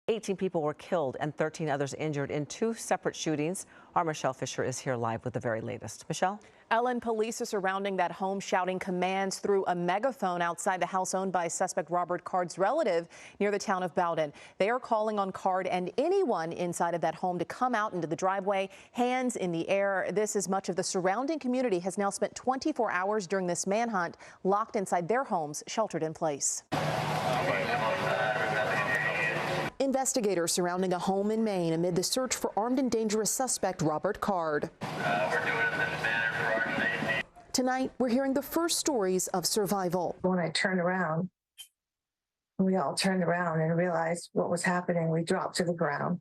18 people were killed and 13 others injured in 2 separate shootings. Our Michelle Fisher is here live with the very latest. Michelle? Ellen, police are surrounding that home, shouting commands through a megaphone outside the house owned by suspect Robert Card's relative near the town of Bowden. They are calling on Card and anyone inside of that home to come out into the driveway, hands in the air. This, as much of the surrounding community has now spent 24 hours during this manhunt, locked inside their homes, sheltered in place. Investigators surrounding a home in Maine amid the search for armed and dangerous suspect Robert Card. We're doing it in this manner for our safety. Tonight, we're hearing the first stories of survival. When I turned around, we all turned around and realized what was happening. We dropped to the ground.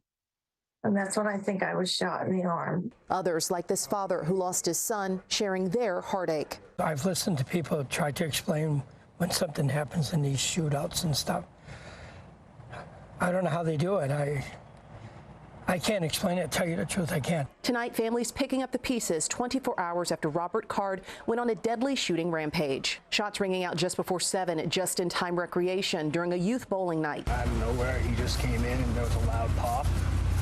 And that's when I think I was shot in the arm. Others, like this father who lost his son, sharing their heartache. I've listened to people try to explain when something happens in these shootouts and stuff. I don't know how they do it. I can't explain it. Tell you the truth, I can't. Tonight, families picking up the pieces 24 hours after Robert Card went on a deadly shooting rampage. Shots ringing out just before 7 at just-in-time recreation during a youth bowling night. Out of nowhere, he just came in and there was a loud pop.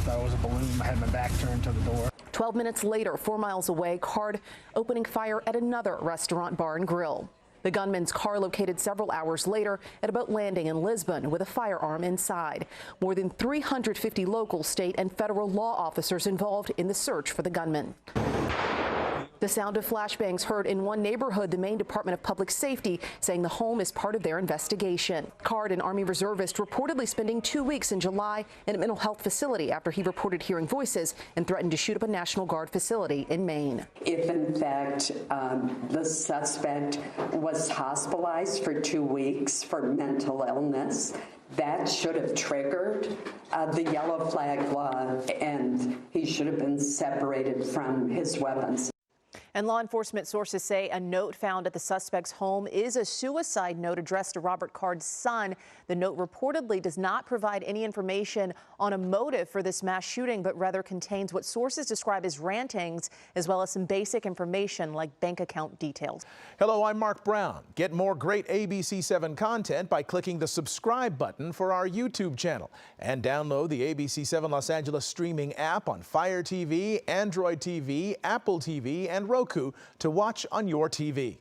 Thought it was a balloon. I had my back turned to the door. 12 minutes later, 4 miles away, Card opening fire at another restaurant, bar, and grill. The gunman's car located several hours later at a boat landing in Lisbon with a firearm inside. More than 350 local, state, and federal law officers involved in the search for the gunman. The sound of flashbangs heard in one neighborhood, the Maine Department of Public Safety saying the home is part of their investigation. Card, an Army reservist, reportedly spending 2 weeks in July in a mental health facility after he reported hearing voices and threatened to shoot up a National Guard facility in Maine. If in fact the suspect was hospitalized for 2 weeks for mental illness, that should have triggered the yellow flag law, and he should have been separated from his weapons. And law enforcement sources say a note found at the suspect's home is a suicide note addressed to Robert Card's son. The note reportedly does not provide any information on a motive for this mass shooting, but rather contains what sources describe as rantings, as well as some basic information like bank account details. Hello, I'm Mark Brown. Get more great ABC7 content by clicking the subscribe button for our YouTube channel, and download the ABC7 Los Angeles streaming app on Fire TV, Android TV, Apple TV, and Roku to watch on your TV.